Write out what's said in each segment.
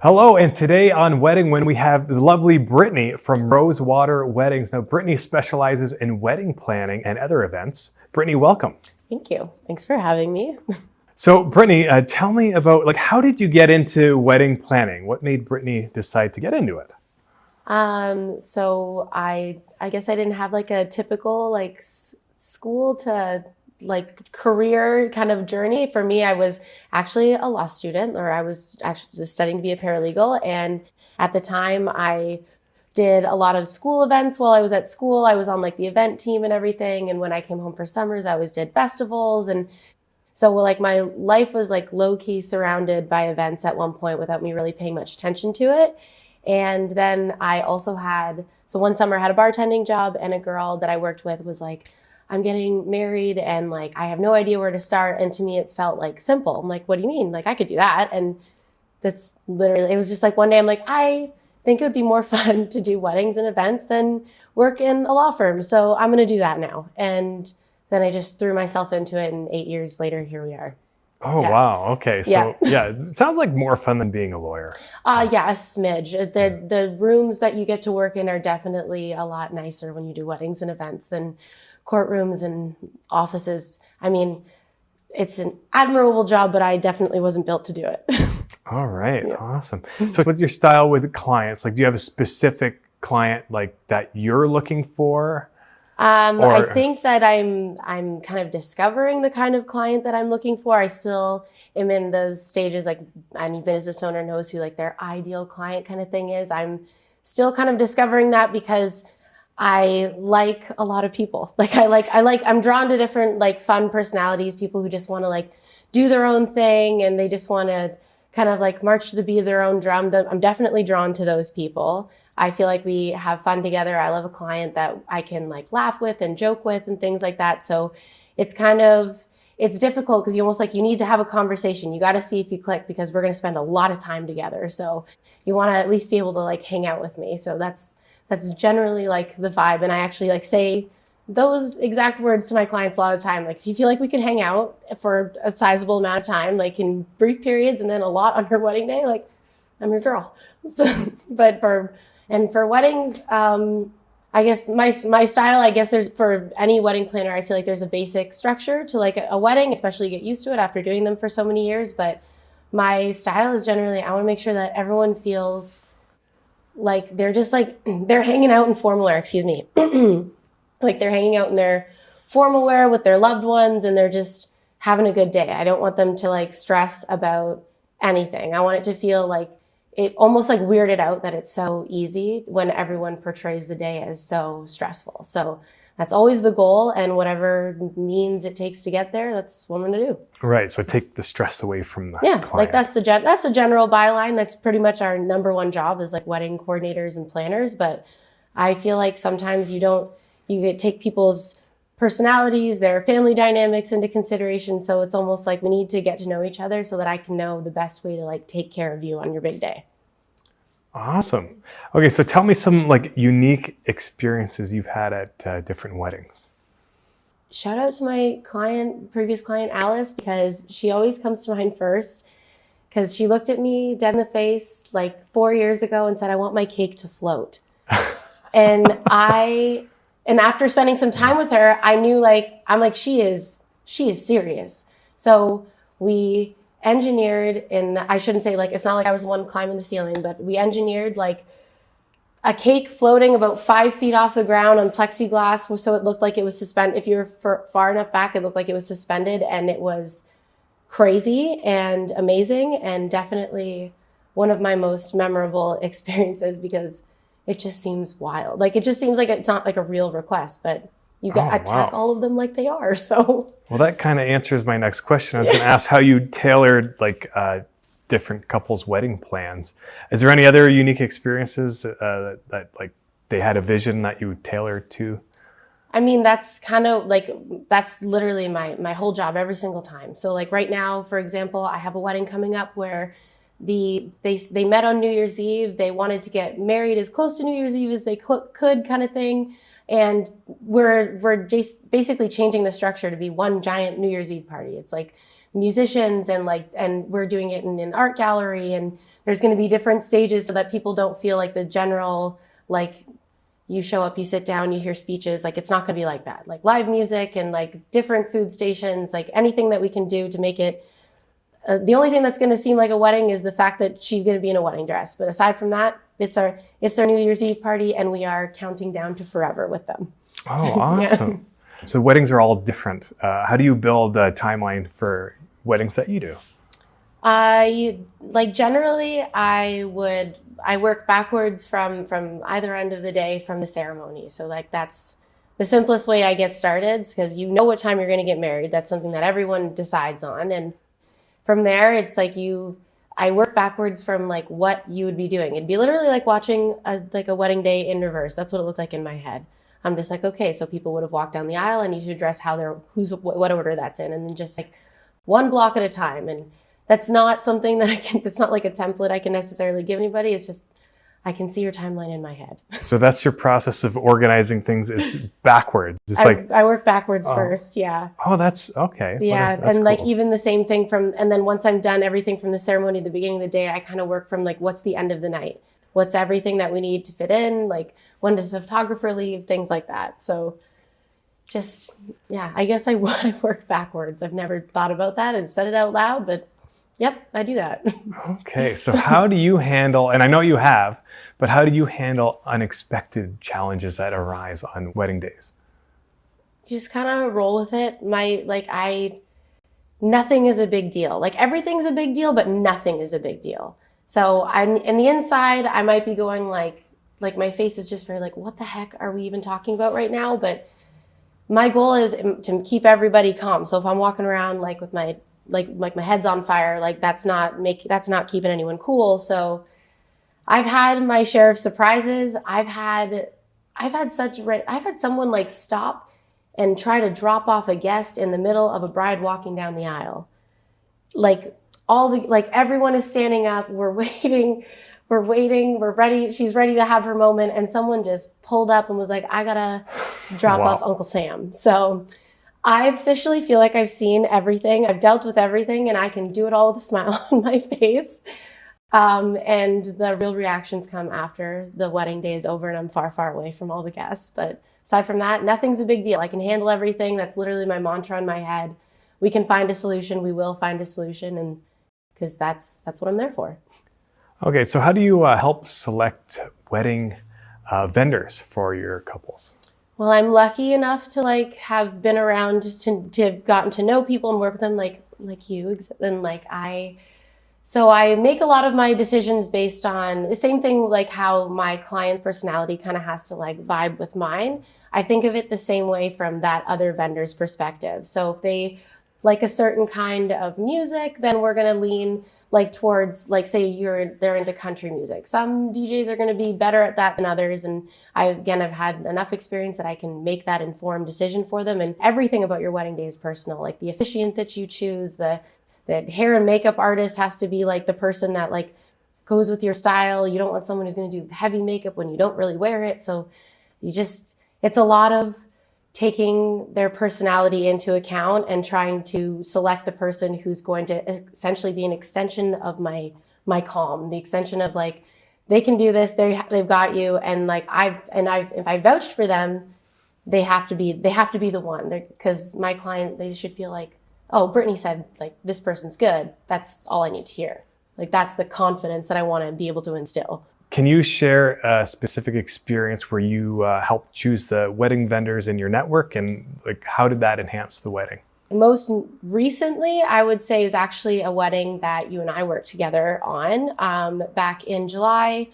Hello, and today on Wedding When we have the lovely Brittany from Rosewater Weddings. Now, Brittany specializes in wedding planning and other events. Brittany, welcome. Thank you. Thanks for having me. So, Brittany, tell me about how did you get into wedding planning? What made Brittany decide to get into it? So I guess I didn't have a typical school to career kind of journey. For me, I was actually a law student, or I was actually studying to be a paralegal. And at the time I did a lot of school events while I was at school. I was on the event team and everything. And when I came home for summers, I always did festivals. And so my life was low key surrounded by events at one point without me really paying much attention to it. And then I also one summer I had a bartending job, and a girl that I worked with was I'm getting married and I have no idea where to start. And to me, it's felt simple. I'm like, what do you mean? I could do that. And that's literally, it was just one day I'm I think it would be more fun to do weddings and events than work in a law firm. So I'm going to do that now. And then I just threw myself into it. And 8 years later, here we are. Oh, yeah. Wow. Okay. So it sounds like more fun than being a lawyer. Yeah, a smidge. The rooms that you get to work in are definitely a lot nicer when you do weddings and events than courtrooms and offices. I mean, it's an admirable job, but I definitely wasn't built to do it. All right. Yeah. Awesome. So what's your style with clients? Do you have a specific client that you're looking for? I think that I'm kind of discovering the kind of client that I'm looking for. I still am in those stages, any business owner knows who their ideal client kind of thing is. I'm still kind of discovering that because I like a lot of people. I'm drawn to different fun personalities, people who just want to do their own thing, and they just want to kind of march to the beat of their own drum. I'm definitely drawn to those people. I feel like we have fun together. I love a client that I can laugh with and joke with and things like that. So it's it's difficult because you almost you need to have a conversation. You got to see if you click, because we're going to spend a lot of time together. So you want to at least be able to hang out with me. So that's generally the vibe. And I actually say those exact words to my clients a lot of time. If you feel we could hang out for a sizable amount of time, in brief periods, and then a lot on your wedding day, I'm your girl. So, but for weddings, I guess my style, there's, for any wedding planner, I feel there's a basic structure to a wedding, especially you get used to it after doing them for so many years. But my style is generally, I want to make sure that everyone feels they're just they're hanging out in formal wear, excuse me. They're hanging out in their formal wear with their loved ones, and they're just having a good day. I don't want them to stress about anything. I want it to feel it almost weirded out that it's so easy when everyone portrays the day as so stressful. So that's always the goal, and whatever means it takes to get there, that's what I'm going to do. Right. So take the stress away from the client. That's the general byline. That's pretty much our number one job is wedding coordinators and planners. But I feel sometimes you take people's personalities, their family dynamics into consideration. So it's almost we need to get to know each other so that I can know the best way to take care of you on your big day. Awesome. Okay, so tell me some unique experiences you've had at different weddings. Shout out to my previous client, Alice, because she always comes to mind first, because she looked at me dead in the face 4 years ago and said, I want my cake to float. And after spending some time with her, I knew she is serious. So we engineered, and I shouldn't say it's not I was the one climbing the ceiling, but we engineered a cake floating about 5 feet off the ground on plexiglass, so it looked like it was suspended. If you're far enough back, it looked like it was suspended, and it was crazy and amazing, and definitely one of my most memorable experiences, because it just seems wild. It just seems it's not a real request, but you got attack all of them like they are. So well, that kind of answers my next question. I was going to ask how you tailored different couples' wedding plans. Is there any other unique experiences that they had a vision that you tailored to? I mean, that's kind of that's literally my whole job every single time. So right now, for example, I have a wedding coming up where they met on New Year's Eve. They wanted to get married as close to New Year's Eve as they could, kind of thing. And we're just basically changing the structure to be one giant New Year's Eve party. It's like musicians and we're doing it in an art gallery, and there's going to be different stages so that people don't feel like the general, like, you show up, you sit down, you hear speeches. Like, it's not going to be like that. Like live music and like different food stations, like anything that we can do to make it. The only thing that's going to seem like a wedding is the fact that she's going to be in a wedding dress. But aside from that, it's their New Year's Eve party, and we are counting down to forever with them. Oh, awesome. Yeah. So weddings are all different. How do you build a timeline for weddings that you do? Generally, I work backwards from either end of the day from the ceremony. So like that's the simplest way I get started, because you know what time you're going to get married. That's something that everyone decides on. And from there, it's like I work backwards from like what you would be doing. It'd be literally like watching a wedding day in reverse. That's what it looked like in my head. I'm just like, okay, so people would have walked down the aisle. I need to address what order that's in, and then just like one block at a time. And that's not something that that's not like a template I can necessarily give anybody. It's just, I can see your timeline in my head. So that's your process of organizing things. It's backwards. It's I work backwards first. Yeah. Oh, that's okay. Yeah. That's and cool. like even the same thing and then once I'm done everything from the ceremony at the beginning of the day, I kind of work from like, what's the end of the night? What's everything that we need to fit in? Like, when does the photographer leave? Things like that. So just, yeah, I guess I work backwards. I've never thought about that and said it out loud, but yep, I do that. Okay. So how do you handle, and I know you have, but how do you handle unexpected challenges that arise on wedding days? You just kind of roll with it. Nothing is a big deal. Like everything's a big deal, but nothing is a big deal. So in the inside, I might be going like my face is just very like, what the heck are we even talking about right now? But my goal is to keep everybody calm. So if I'm walking around like with my my head's on fire, like that's not keeping anyone cool. So I've had my share of surprises. I've had someone like stop and try to drop off a guest in the middle of a bride walking down the aisle. Like everyone is standing up, we're waiting, we're ready, she's ready to have her moment, and someone just pulled up and was like, I gotta drop off Uncle Sam. So I officially feel like I've seen everything, I've dealt with everything, and I can do it all with a smile on my face. And the real reactions come after the wedding day is over and I'm far, far away from all the guests. But aside from that, nothing's a big deal. I can handle everything. That's literally my mantra in my head. We can find a solution. We will find a solution, and because that's what I'm there for. Okay, so how do you help select wedding vendors for your couples? Well, I'm lucky enough to like have been around to have gotten to know people and work with them like you, and so I make a lot of my decisions based on the same thing, like how my client's personality kind of has to like vibe with mine. I think of it the same way from that other vendor's perspective. So if they like a certain kind of music, then we're going to lean like towards, like, say they're into country music. Some DJs are going to be better at that than others. And I've had enough experience that I can make that informed decision for them. And everything about your wedding day is personal, like the officiant that you choose, the hair and makeup artist has to be like the person that like goes with your style. You don't want someone who's going to do heavy makeup when you don't really wear it. So it's a lot of taking their personality into account and trying to select the person who's going to essentially be an extension of my calm, the extension of like, they can do this, they've got you. And like if I vouched for them, they have to be the one, because my client, they should feel like, oh, Brittany said like this person's good. That's all I need to hear. Like that's the confidence that I want to be able to instill. Can you share a specific experience where you helped choose the wedding vendors in your network, and like how did that enhance the wedding? Most recently, I would say, is actually a wedding that you and I worked together on back in July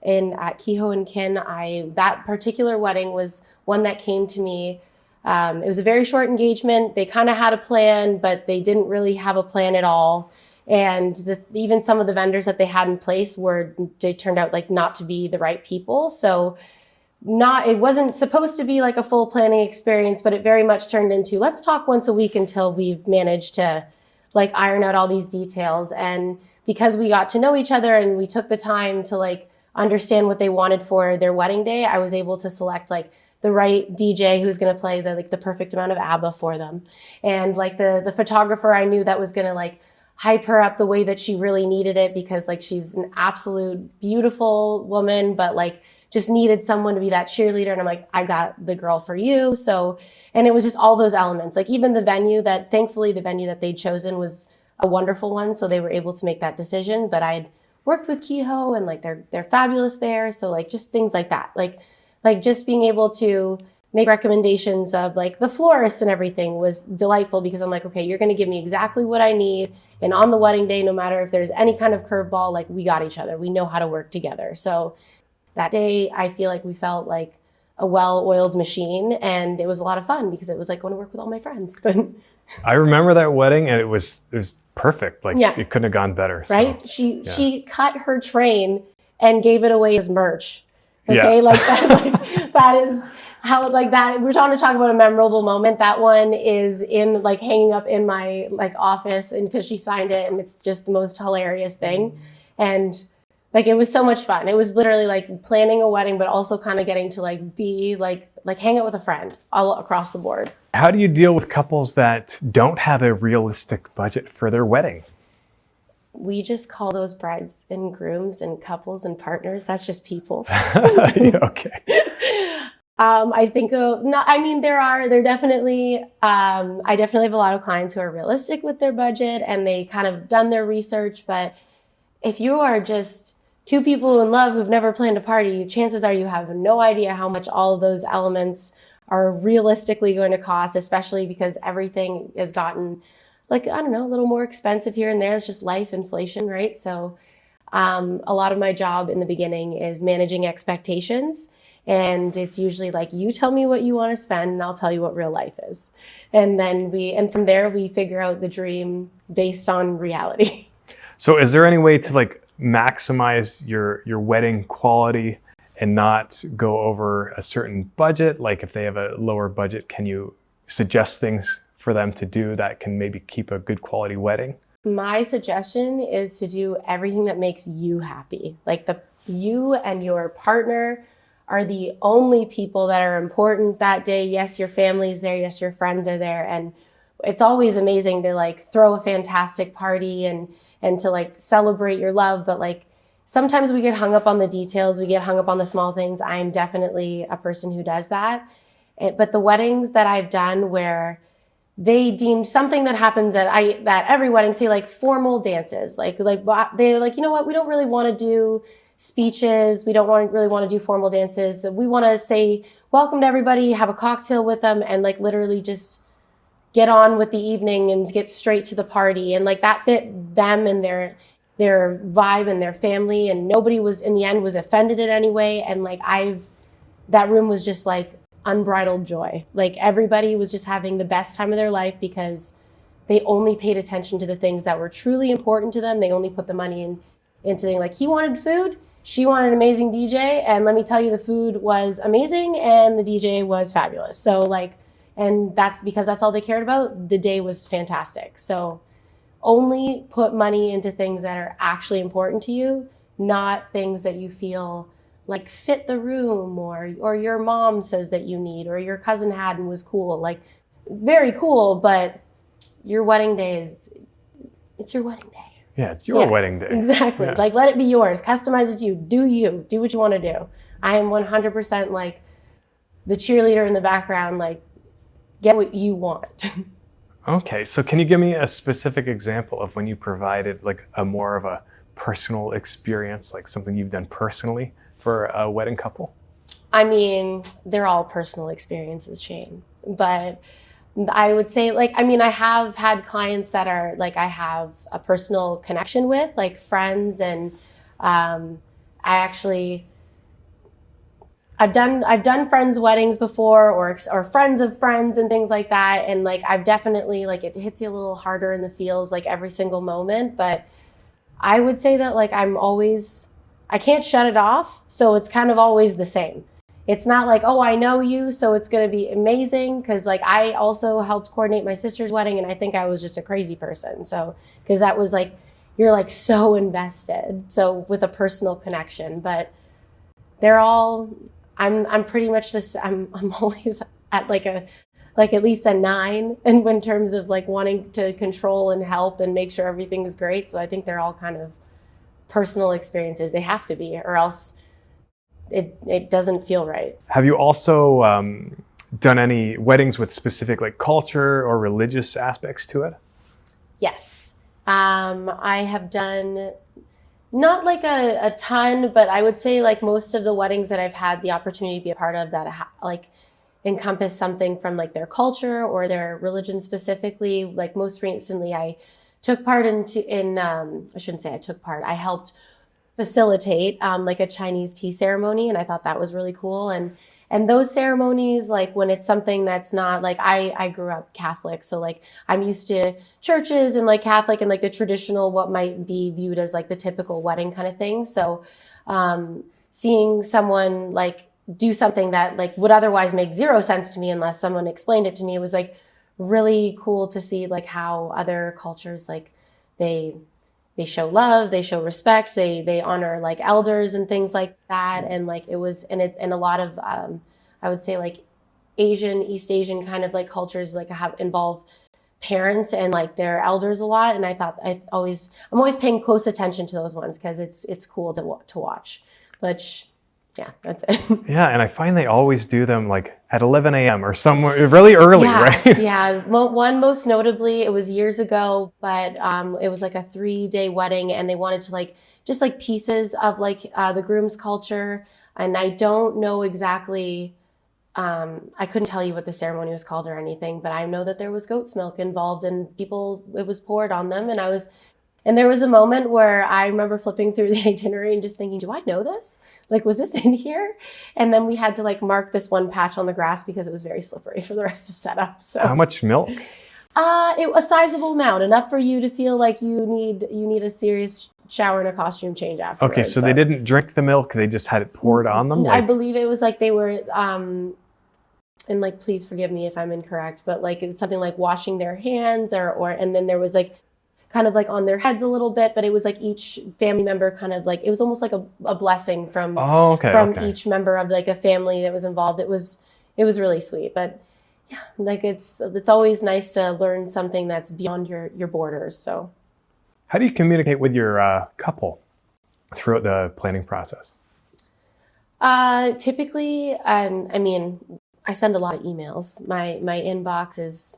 at Kehoe and Kin. That particular wedding was one that came to me. It was a very short engagement. They kind of had a plan, but they didn't really have a plan at all. And even some of the vendors that they had in place they turned out like not to be the right people. So it wasn't supposed to be like a full planning experience, but it very much turned into, let's talk once a week until we've managed to like iron out all these details. And because we got to know each other and we took the time to like understand what they wanted for their wedding day, I was able to select like the right DJ who's going to play the perfect amount of ABBA for them. And like the photographer I knew that was going to like hype her up the way that she really needed it, because like she's an absolute beautiful woman, but like just needed someone to be that cheerleader. And I'm like, I got the girl for you. So, and it was just all those elements, like even thankfully the venue that they'd chosen was a wonderful one. So they were able to make that decision, but I'd worked with Kehoe and like they're fabulous there. So like just things like that, like just being able to make recommendations of like the florist and everything was delightful, because I'm like, okay, you're going to give me exactly what I need. And on the wedding day, no matter if there's any kind of curveball, like we got each other, we know how to work together. So that day, I feel like we felt like a well-oiled machine, and it was a lot of fun because it was like going to work with all my friends. But I remember that wedding, and it was perfect. Like it couldn't have gone better. Right? So, she cut her train and gave it away as merch. Okay, like that. That is how like that. We're trying to talk about a memorable moment. That one is in like hanging up in my like office, and because she signed it, and it's just the most hilarious thing, and. Like it was so much fun. It was literally like planning a wedding, but also kind of getting to like be like hang out with a friend all across the board. How do you deal with couples that don't have a realistic budget for their wedding? We just call those brides and grooms and couples and partners. That's just people. Okay. I think there definitely, I definitely have a lot of clients who are realistic with their budget and they kind of done their research. But if you are just two people in love who've never planned a party, chances are you have no idea how much all of those elements are realistically going to cost, especially because everything has gotten like, I don't know, a little more expensive here and there. It's just life, inflation, right? So a lot of my job in the beginning is managing expectations. And it's usually like, you tell me what you want to spend and I'll tell you what real life is. And then from there, we figure out the dream based on reality. So is there any way to like maximize your wedding quality and not go over a certain budget? Like if they have a lower budget, can you suggest things for them to do that can maybe keep a good quality wedding? My suggestion is to do everything that makes you happy. Like you and your partner are the only people that are important that day. Yes, your family's there. Yes, your friends are there. And it's always amazing to like throw a fantastic party and to like celebrate your love. But like sometimes we get hung up on the details. We get hung up on the small things. I'm definitely a person who does that. But the weddings that I've done where they deemed something that happens at every wedding, say like formal dances, like they're like, you know what, we don't really want to do speeches. We don't really want to do formal dances. We want to say welcome to everybody, have a cocktail with them, and like literally just get on with the evening and get straight to the party. And like that fit them and their vibe and their family. And nobody was in the end was offended in any way. And like that room was just like unbridled joy. Like everybody was just having the best time of their life because they only paid attention to the things that were truly important to them. They only put the money into things like he wanted food, she wanted an amazing DJ. And let me tell you, the food was amazing and the DJ was fabulous. So like, and that's because that's all they cared about. The day was fantastic. So only put money into things that are actually important to you, not things that you feel like fit the room or your mom says that you need, or your cousin had and was cool. Like very cool, but your wedding day it's your wedding day. Yeah, it's your wedding day. Exactly. Yeah. Like let it be yours. Customize it to you. Do what you want to do. I am 100% like the cheerleader in the background, like get what you want. Okay, so can you give me a specific example of when you provided like a more of a personal experience, like something you've done personally for a wedding couple? I mean, they're all personal experiences, Shane. But I would say I have had clients that are like I have a personal connection with, like friends, and I've done friends' weddings before, or friends of friends and things like that. And like I've definitely like it hits you a little harder in the feels like every single moment. But I would say that like I can't shut it off, so it's kind of always the same. It's not like, oh, I know you, so it's going to be amazing. Because like I also helped coordinate my sister's wedding, and I think I was just a crazy person. So because that was like you're like so invested, so with a personal connection. But they're all I'm pretty much this. I'm always at like at least a 9, and in terms of like wanting to control and help and make sure everything's great. So I think they're all kind of personal experiences. They have to be, or else it doesn't feel right. Have you also done any weddings with specific like culture or religious aspects to it? Yes. I have done not like a ton, but I would say like most of the weddings that I've had the opportunity to be a part of that like encompass something from like their culture or their religion specifically. Like most recently, I took part I shouldn't say I took part. I helped facilitate like a Chinese tea ceremony, and I thought that was really cool. And those ceremonies, like when it's something that's not like I grew up Catholic, so like I'm used to churches and like Catholic and like the traditional what might be viewed as like the typical wedding kind of thing. So seeing someone like do something that like would otherwise make zero sense to me unless someone explained it to me, it was like really cool to see like how other cultures like they show love, they show respect, they honor like elders and things like that. And like it was and a lot of I would say like East Asian kind of like cultures like have involve parents and like their elders a lot. And I thought I'm always paying close attention to those ones because it's cool to watch. But yeah, that's it. Yeah, and I find they always do them like at 11 a.m. or somewhere really early, right? Yeah, one most notably, it was years ago, but it was like a 3-day wedding, and they wanted to like just like pieces of like the groom's culture, and I don't know exactly. I couldn't tell you what the ceremony was called or anything, but I know that there was goat's milk involved, and it was poured on them, and there was a moment where I remember flipping through the itinerary and just thinking, do I know this? Like, was this in here? And then we had to like mark this one patch on the grass because it was very slippery for the rest of setup. So how much milk? A sizable amount, enough for you to feel like you need a serious shower and a costume change afterwards. Okay, so they didn't drink the milk; they just had it poured on them. I believe it was like they were, and like, please forgive me if I'm incorrect, but like it's something like washing their hands, and then there was like kind of like on their heads a little bit, but it was like each family member kind of like, it was almost like a blessing from each member of like a family that was involved. It was really sweet, but yeah, like it's always nice to learn something that's beyond your borders. So how do you communicate with your couple throughout the planning process? Typically, I mean, I send a lot of emails. My inbox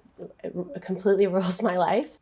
completely rules my life.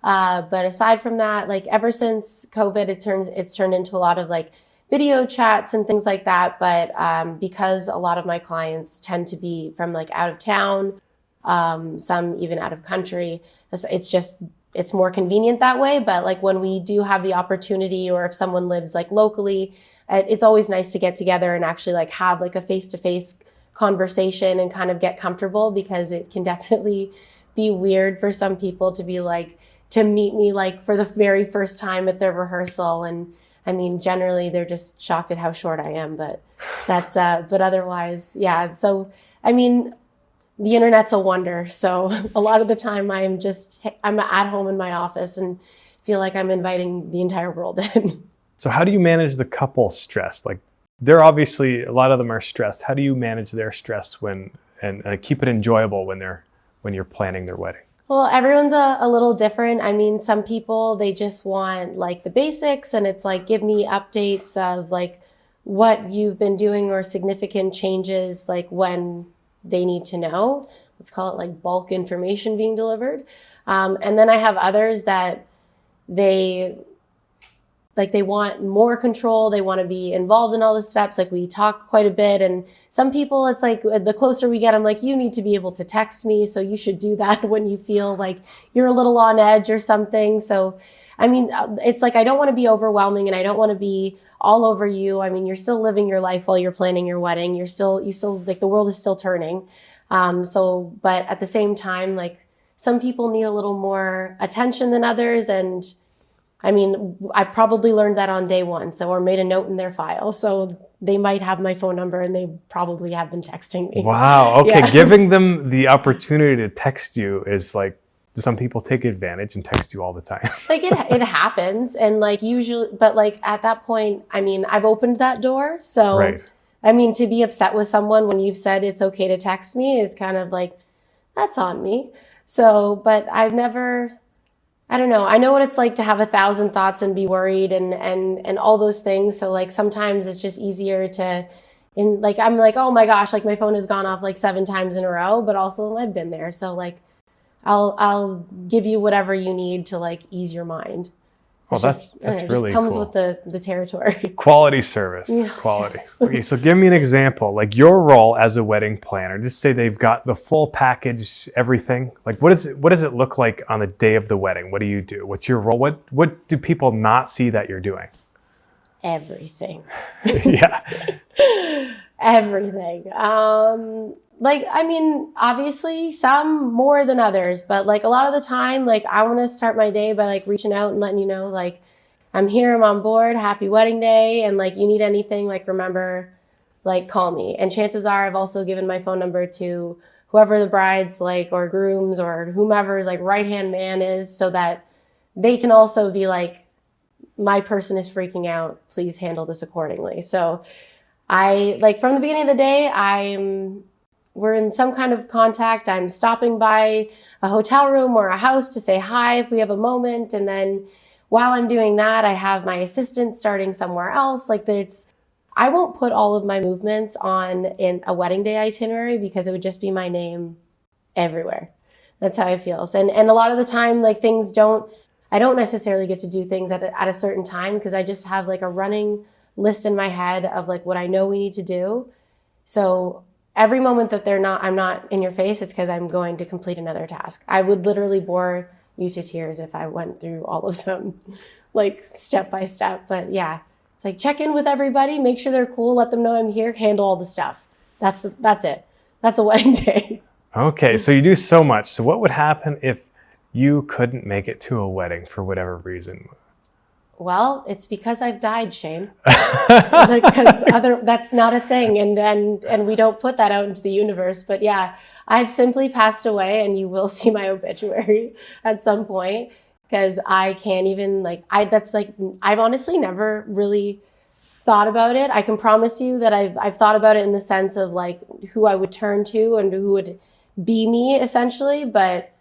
But aside from that, like ever since COVID, it's turned into a lot of like video chats and things like that. But because a lot of my clients tend to be from like out of town, some even out of country, it's more convenient that way. But like when we do have the opportunity, or if someone lives like locally, it's always nice to get together and actually like have like a face-to-face conversation and kind of get comfortable, because it can definitely be weird for some people to be like, to meet me like for the very first time at their rehearsal. And I mean, generally they're just shocked at how short I am, but but otherwise, yeah. So, I mean, the internet's a wonder. So a lot of the time I'm at home in my office and feel like I'm inviting the entire world in. So how do you manage the couple stress? Like they're obviously, a lot of them are stressed. How do you manage their stress and keep it enjoyable when you're planning their wedding? Well, everyone's a little different. I mean, some people, they just want like the basics, and it's like, give me updates of like what you've been doing or significant changes, like when they need to know. Let's call it like bulk information being delivered. And then I have others that they want more control. They want to be involved in all the steps. Like we talk quite a bit. And some people, it's like the closer we get, I'm like, you need to be able to text me. So you should do that when you feel like you're a little on edge or something. So, I mean, it's like, I don't want to be overwhelming, and I don't want to be all over you. I mean, you're still living your life while you're planning your wedding. You still like the world is still turning. But at the same time, like some people need a little more attention than others. And I mean, I probably learned that on day one, or made a note in their file. So they might have my phone number, and they probably have been texting me. Wow. Okay. Yeah. Giving them the opportunity to text you is like, some people take advantage and text you all the time. Like it happens. And like usually, but like at that point, I mean, I've opened that door. So right. I mean, to be upset with someone when you've said it's okay to text me is kind of like, that's on me. So, but I've never, I don't know. I know what it's like to have 1,000 thoughts and be worried and all those things. So like sometimes it's just easier to, and like, I'm like, oh my gosh, like my phone has gone off like 7 times in a row, but also I've been there. So like, I'll give you whatever you need to like ease your mind. Well, that's really just comes cool. with the territory. Quality service, quality. Yes. Okay, so give me an example, like your role as a wedding planner. Just say they've got the full package, everything. Like, what does it look like on the day of the wedding? What do you do? What's your role? What do people not see that you're doing? Everything. Yeah. Everything. Like, I mean, obviously some more than others, but like a lot of the time, like I want to start my day by like reaching out and letting you know, like, I'm here, I'm on board, happy wedding day. And like, you need anything, like, remember, like, call me. And chances are I've also given my phone number to whoever the bride's like, or grooms or whomever's like right-hand man is, so that they can also be like, my person is freaking out, please handle this accordingly. So I like from the beginning of the day, we're in some kind of contact. I'm stopping by a hotel room or a house to say hi if we have a moment. And then while I'm doing that, I have my assistant starting somewhere else. Like I won't put all of my movements in a wedding day itinerary because it would just be my name everywhere. That's how I feel. And a lot of the time, like I don't necessarily get to do things at a certain time because I just have like a running list in my head of like what I know we need to do. So every moment that I'm not in your face, it's because I'm going to complete another task. I would literally bore you to tears if I went through all of them, like step by step. But yeah, it's like check in with everybody, make sure they're cool, let them know I'm here, handle all the stuff. That's it. That's a wedding day. Okay, so you do so much. So what would happen if you couldn't make it to a wedding for whatever reason? Well, it's because I've died, Shane. Because that's not a thing, and we don't put that out into the universe. But yeah, I've simply passed away, and you will see my obituary at some point because I can't even I've honestly never really thought about it. I can promise you that I've thought about it in the sense of like who I would turn to and who would be me essentially, but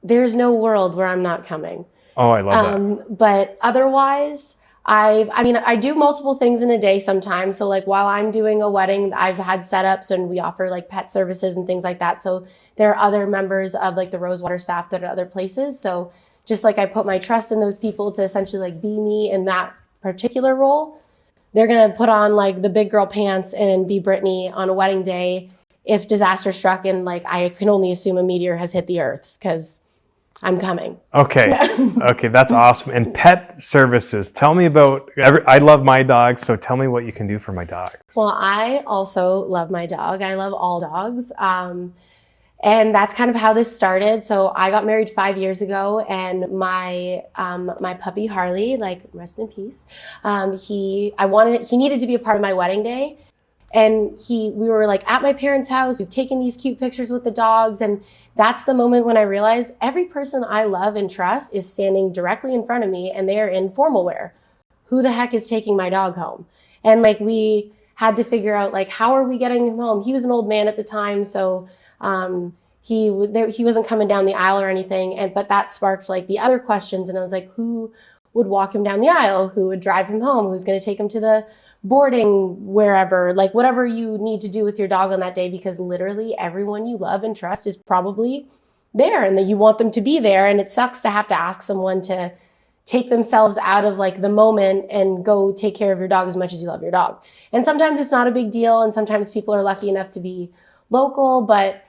there's no world where I'm not coming. Oh, I love that. But otherwise, I do multiple things in a day sometimes. So like while I'm doing a wedding, I've had setups and we offer like pet services and things like that. So there are other members of like the Rosewater staff that are at other places. So just like I put my trust in those people to essentially like be me in that particular role, they're going to put on like the big girl pants and be Brittany on a wedding day if disaster struck and like I can only assume a meteor has hit the earth because I'm coming. Okay. Okay, that's awesome. And pet services. Tell me about, I love my dog, so tell me what you can do for my dogs. Well, I also love my dog. I love all dogs. And that's kind of how this started. So I got married 5 years ago and my puppy Harley, like rest in peace. He needed to be a part of my wedding day. And we were like at my parents' house, we've taken these cute pictures with the dogs. And that's the moment when I realized every person I love and trust is standing directly in front of me and they are in formal wear. Who the heck is taking my dog home? And like, we had to figure out like, how are we getting him home? He was an old man at the time. So, he wasn't coming down the aisle or anything. But that sparked like the other questions. And I was like, who would walk him down the aisle? Who would drive him home? Who's going to take him to the boarding wherever, like whatever you need to do with your dog on that day, because literally everyone you love and trust is probably there and that you want them to be there. And it sucks to have to ask someone to take themselves out of like the moment and go take care of your dog as much as you love your dog. And sometimes it's not a big deal. And sometimes people are lucky enough to be local, but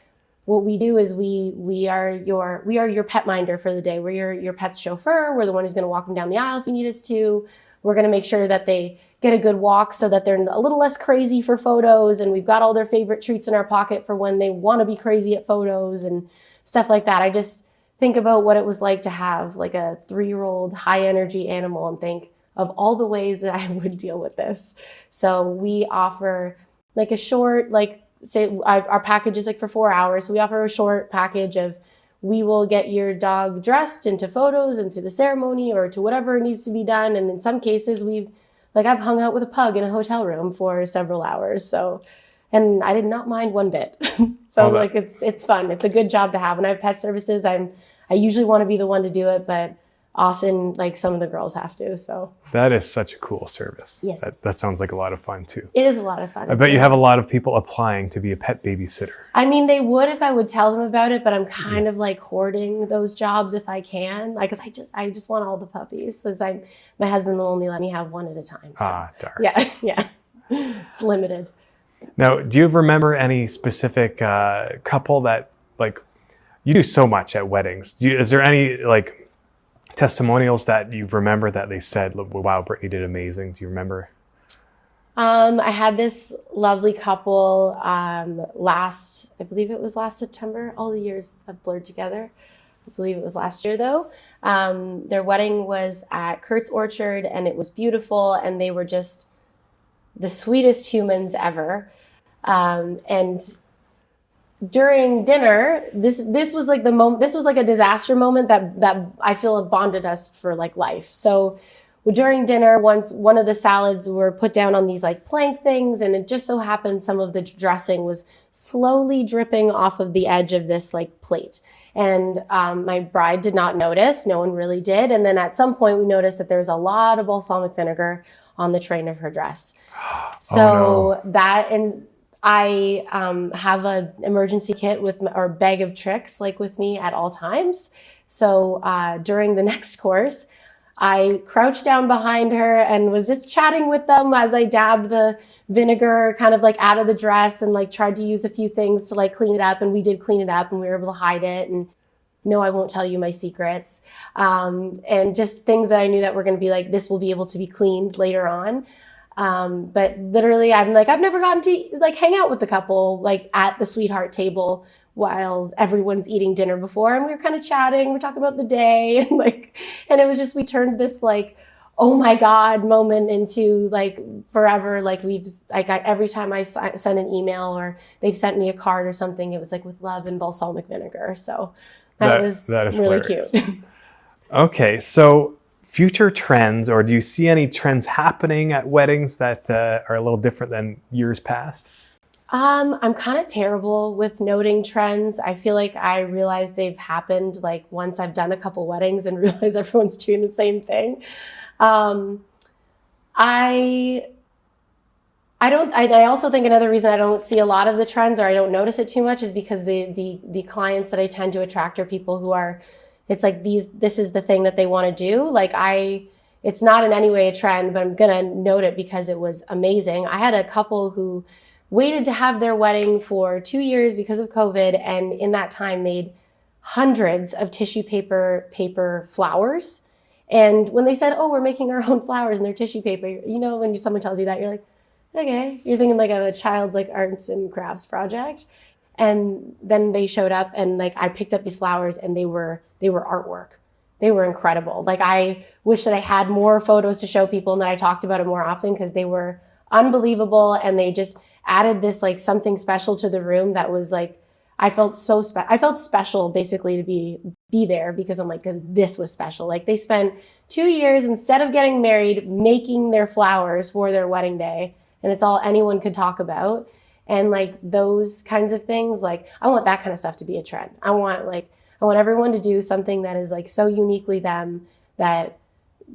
what we do is we are your pet minder for the day. We're your pet's chauffeur. We're the one who's going to walk them down the aisle if you need us to. We're going to make sure that they get a good walk so that they're a little less crazy for photos. And we've got all their favorite treats in our pocket for when they want to be crazy at photos and stuff like that. I just think about what it was like to have like a 3-year-old high energy animal and think of all the ways that I would deal with this. So we offer like a short, like say our package is like for 4 hours. So we offer a short package of we will get your dog dressed into photos, into the ceremony or to whatever needs to be done. And in some cases, we've Like I've hung out with a pug in a hotel room for several hours. So, and I did not mind one bit. So like it's fun. It's a good job to have. When I have pet services, I usually want to be the one to do it, but often like some of the girls have to. So that is such a cool service. Yes. That sounds like a lot of fun too. It is a lot of fun. I bet you have a lot of people applying to be a pet babysitter. I mean, they would if I would tell them about it, but I'm kind of like hoarding those jobs if I can. Like, 'cause I just want all the puppies. 'Cause my husband will only let me have one at a time. So. Darn. Yeah, yeah. It's limited. Now, do you remember any specific couple that, like, you do so much at weddings? Is there any like testimonials that you remember that they said, wow, Brittany did amazing? Do you remember? I had this lovely couple I believe it was last September. All the years have blurred together. I believe it was last year though. Their wedding was at Kurt's Orchard and it was beautiful and they were just the sweetest humans ever. And during dinner, this was like the moment. This was like a disaster moment that I feel bonded us for like life. So during dinner, once one of the salads were put down on these like plank things, and it just so happened some of the dressing was slowly dripping off of the edge of this like plate. And my bride did not notice. No one really did. And then at some point, we noticed that there was a lot of balsamic vinegar on the train of her dress. So that and. I have an emergency kit or bag of tricks like with me at all times. So during the next course, I crouched down behind her and was just chatting with them as I dabbed the vinegar kind of like out of the dress and like tried to use a few things to like clean it up. And we did clean it up and we were able to hide it. And no, I won't tell you my secrets. And just things that I knew that were going to be like, this will be able to be cleaned later on. But literally I'm like, I've never gotten to like hang out with the couple, like at the sweetheart table while everyone's eating dinner before. And we were kind of chatting, we're talking about the day and it was just, we turned this like, oh my God moment into like forever. Like every time I send an email or they've sent me a card or something, it was like with love and balsamic vinegar. So that was really hilarious. Cute. Okay. So future trends, or do you see any trends happening at weddings that are a little different than years past? I'm kind of terrible with noting trends. I feel like I realize they've happened like once I've done a couple weddings and realize everyone's doing the same thing. I also think another reason I don't see a lot of the trends or I don't notice it too much is because the clients that I tend to attract are people who are, it's like this is the thing that they want to do. Like it's not in any way a trend, but I'm going to note it because it was amazing. I had a couple who waited to have their wedding for 2 years because of COVID. And in that time made hundreds of tissue paper flowers. And when they said, oh, we're making our own flowers in their tissue paper, you know, when someone tells you that, you're like, okay, you're thinking like of a child's like arts and crafts project. And then they showed up and like I picked up these flowers and they were artwork. They were incredible. Like I wish that I had more photos to show people and that I talked about it more often because they were unbelievable and they just added this like something special to the room that was like I felt special basically to be there because I'm like, because this was special. Like they spent 2 years instead of getting married making their flowers for their wedding day and it's all anyone could talk about. And like those kinds of things, like I want that kind of stuff to be a trend. I want everyone to do something that is like so uniquely them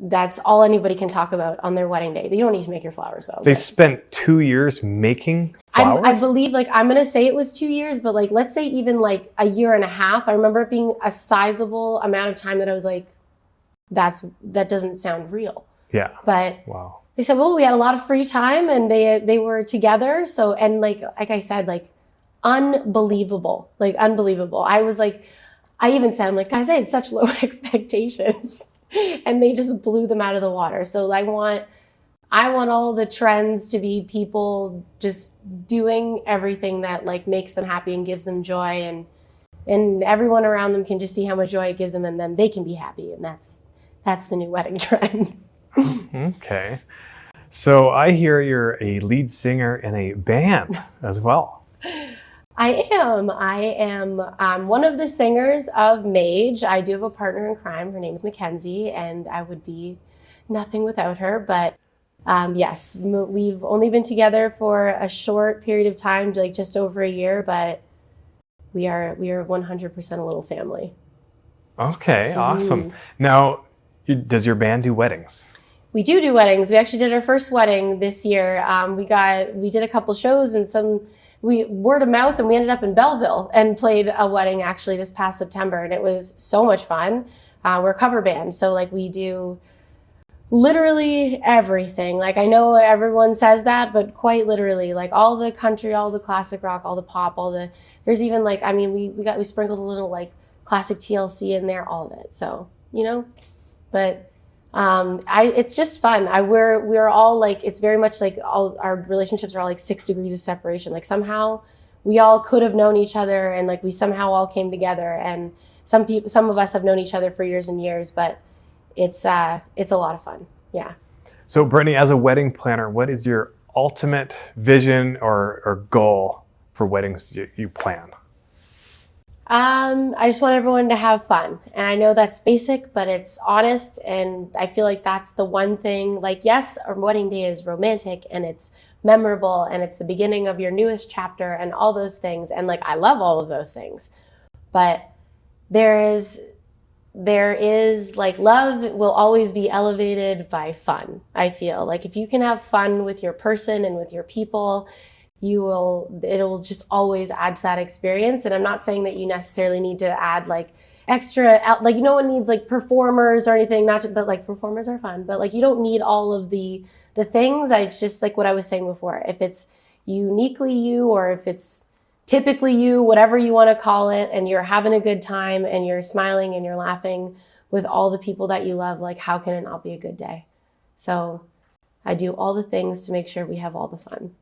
that's all anybody can talk about on their wedding day. You don't need to make your flowers though. They spent 2 years making flowers? I believe like, I'm going to say it was 2 years, but like, let's say even like a year and a half. I remember it being a sizable amount of time that I was like, that doesn't sound real. Yeah. But wow. They said, well, we had a lot of free time and they were together. So, and like I said, like unbelievable. I was like, I even said, I'm like, guys, I had such low expectations and they just blew them out of the water. So I want all the trends to be people just doing everything that like makes them happy and gives them joy and everyone around them can just see how much joy it gives them and then they can be happy. And that's the new wedding trend. Okay. So I hear you're a lead singer in a band as well. I am one of the singers of Mage. I do have a partner in crime. Her name's Mackenzie, and I would be nothing without her. But Yes, we've only been together for a short period of time, like just over a year, but we are 100% a little family. Okay, awesome. Now, does your band do weddings? We do weddings. We actually did our first wedding this year. We did a couple shows and word of mouth, and we ended up in Belleville and played a wedding actually this past September, and it was so much fun. We're a cover band, so like we do literally everything. Like I know everyone says that, but quite literally, like all the country, all the classic rock, all the pop, there's even like, I mean, we sprinkled a little like classic TLC in there, all of it. So, but it's just fun. We're all like, it's very much like all our relationships are all like 6 degrees of separation. Like somehow we all could have known each other, and like we somehow all came together, and some of us have known each other for years and years, but it's a lot of fun. Yeah. So Brittany, as a wedding planner, what is your ultimate vision or goal for weddings you plan? I just want everyone to have fun. And I know that's basic, but it's honest. And I feel like that's the one thing, like, yes, our wedding day is romantic and it's memorable and it's the beginning of your newest chapter and all those things. And like, I love all of those things, but there is like, love will always be elevated by fun. I feel like if you can have fun with your person and with your people, it'll just always add to that experience. And I'm not saying that you necessarily need to add like extra, like no one needs like performers or anything, but like performers are fun, but like you don't need all of the things. It's just like what I was saying before. If it's uniquely you, or if it's typically you, whatever you want to call it, and you're having a good time and you're smiling and you're laughing with all the people that you love, like how can it not be a good day? So I do all the things to make sure we have all the fun.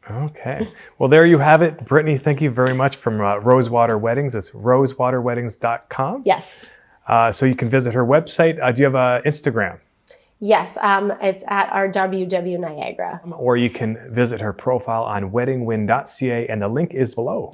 Okay. Well, there you have it. Brittany, thank you very much from Rosewater Weddings. It's rosewaterweddings.com. Yes. So you can visit her website. Do you have an Instagram? Yes, it's at RWW Niagara. Or you can visit her profile on weddingwin.ca, and the link is below.